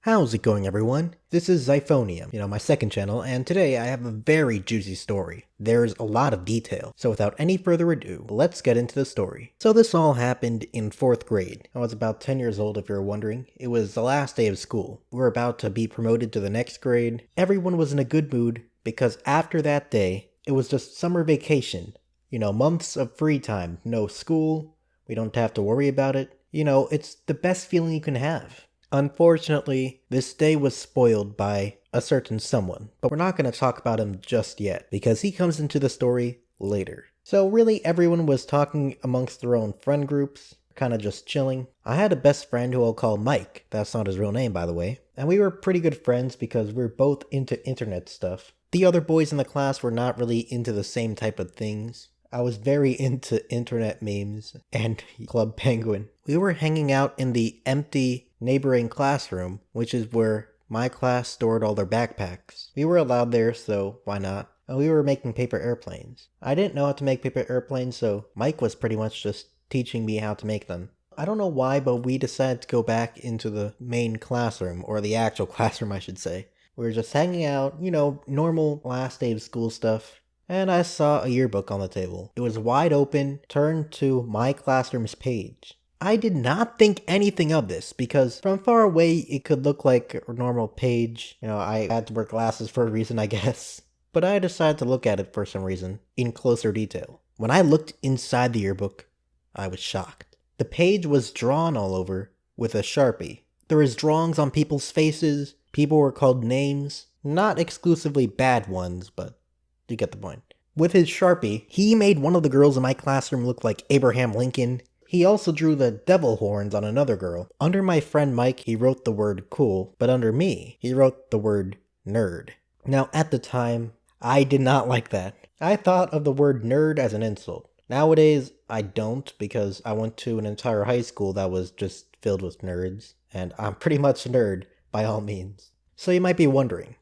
How's it going, everyone? This is Zyphonium, my second channel, and today I have a very juicy story. There's a lot of detail, so without any further ado, let's get into the story. So this all happened in 4th grade. I was about 10 years old if you're wondering. It was the last day of school. We were about to be promoted to the next grade. Everyone was in a good mood because after that day, it was just summer vacation. Months of free time, no school, we don't have to worry about it. It's the best feeling you can have. Unfortunately, this day was spoiled by a certain someone, but we're not going to talk about him just yet, because he comes into the story later. So really, everyone was talking amongst their own friend groups, kind of just chilling. I had a best friend who I'll call Mike, that's not his real name by the way, and we were pretty good friends because we were both into internet stuff. The other boys in the class were not really into the same type of things. I was very into internet memes and Club Penguin. We were hanging out in the empty neighboring classroom, which is where my class stored all their backpacks. We were allowed there, so why not? And we were making paper airplanes. I didn't know how to make paper airplanes, so Mike was pretty much just teaching me how to make them. I don't know why, but we decided to go back into the main classroom, or the actual classroom I should say. We were just hanging out, normal last day of school stuff. And I saw a yearbook on the table. It was wide open, turned to my classroom's page. I did not think anything of this because from far away it could look like a normal page. I had to wear glasses for a reason, I guess. But I decided to look at it for some reason, in closer detail. When I looked inside the yearbook, I was shocked. The page was drawn all over with a Sharpie. There was drawings on people's faces, people were called names, not exclusively bad ones, but you get the point. With his Sharpie, he made one of the girls in my classroom look like Abraham Lincoln. He also drew the devil horns on another girl. Under my friend Mike, he wrote the word cool, but under me, he wrote the word nerd. Now, at the time, I did not like that. I thought of the word nerd as an insult. Nowadays, I don't, because I went to an entire high school that was just filled with nerds, and I'm pretty much a nerd, by all means. So you might be wondering,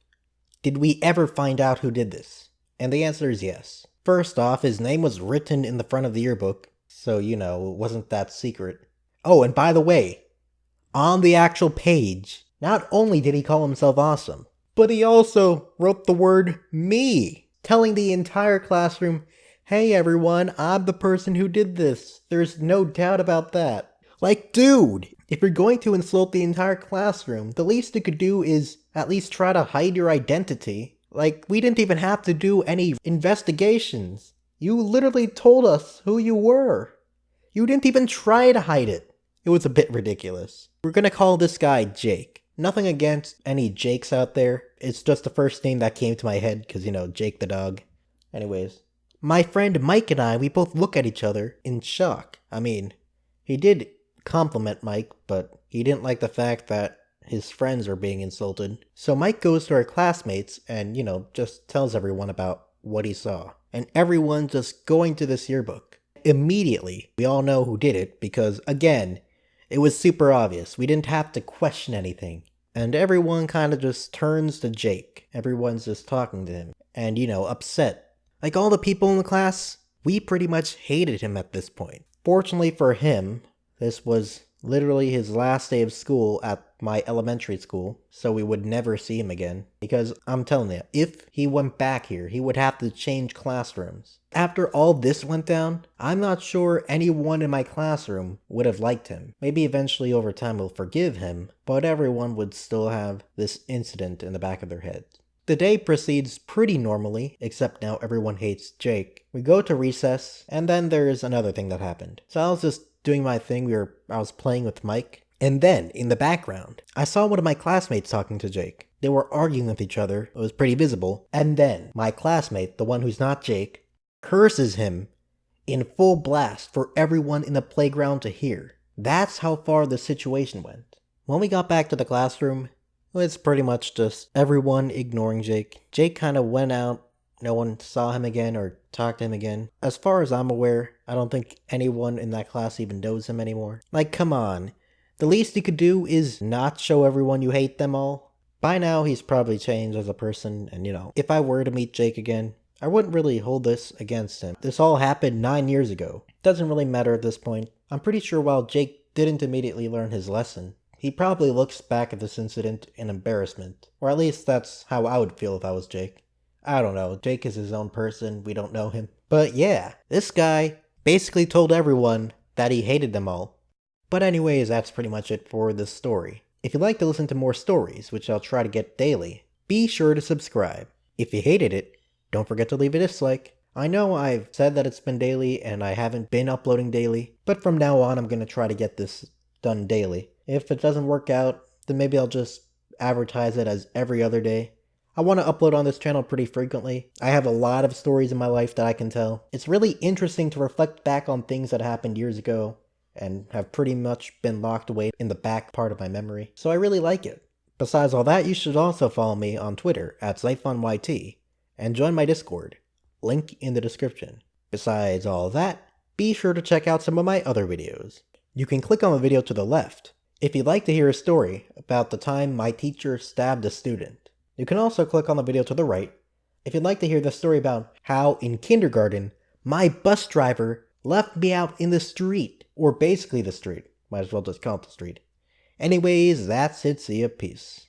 did we ever find out who did this? And the answer is yes. First off, his name was written in the front of the yearbook, so, it wasn't that secret. Oh, and by the way, on the actual page, not only did he call himself awesome, but he also wrote the word me, telling the entire classroom, hey everyone, I'm the person who did this. There's no doubt about that. Like, dude, if you're going to insult the entire classroom, the least you could do is at least try to hide your identity. Like, we didn't even have to do any investigations. You literally told us who you were. You didn't even try to hide it. It was a bit ridiculous. We're gonna call this guy Jake. Nothing against any Jakes out there. It's just the first name that came to my head because, Jake the dog. Anyways. My friend Mike and I, we both look at each other in shock. I mean, he did compliment Mike, but he didn't like the fact that his friends are being insulted. So Mike goes to our classmates and, just tells everyone about what he saw. And everyone's just going to this yearbook. Immediately, we all know who did it because, again, it was super obvious. We didn't have to question anything. And everyone kind of just turns to Jake. Everyone's just talking to him. And, upset. Like all the people in the class, we pretty much hated him at this point. Fortunately for him, this was literally his last day of school at my elementary school, so we would never see him again. Because I'm telling you, if he went back here, he would have to change classrooms. After all this went down, I'm not sure anyone in my classroom would have liked him. Maybe eventually over time we'll forgive him, but everyone would still have this incident in the back of their heads. The day proceeds pretty normally, except now everyone hates Jake. We go to recess, and then there's another thing that happened. So I was just doing my thing, I was playing with Mike, and then, in the background, I saw one of my classmates talking to Jake. They were arguing with each other, it was pretty visible, and then, my classmate, the one who's not Jake, curses him in full blast for everyone in the playground to hear. That's how far the situation went. When we got back to the classroom, it's pretty much just everyone ignoring Jake. Jake kind of went out. No one saw him again or talked to him again. As far as I'm aware, I don't think anyone in that class even knows him anymore. Like, come on. The least you could do is not show everyone you hate them all. By now, he's probably changed as a person, and if I were to meet Jake again, I wouldn't really hold this against him. This all happened 9 years ago. Doesn't really matter at this point. I'm pretty sure while Jake didn't immediately learn his lesson, He probably looks back at this incident in embarrassment. Or at least that's how I would feel if I was Jake. I don't know, Jake is his own person, we don't know him. But yeah, this guy basically told everyone that he hated them all. But anyways, that's pretty much it for this story. If you'd like to listen to more stories, which I'll try to get daily, be sure to subscribe. If you hated it, don't forget to leave a dislike. I know I've said that it's been daily and I haven't been uploading daily, but from now on I'm going to try to get this done daily. If it doesn't work out, then maybe I'll just advertise it as every other day. I want to upload on this channel pretty frequently. I have a lot of stories in my life that I can tell. It's really interesting to reflect back on things that happened years ago and have pretty much been locked away in the back part of my memory. So I really like it. Besides all that, you should also follow me on Twitter at ZyphonYT and join my Discord. Link in the description. Besides all that, be sure to check out some of my other videos. You can click on the video to the left if you'd like to hear a story about the time my teacher stabbed a student. You can also click on the video to the right if you'd like to hear the story about how in kindergarten my bus driver left me out in the street, or basically the street. Might as well just call it the street. Anyways, that's it. See ya. Peace.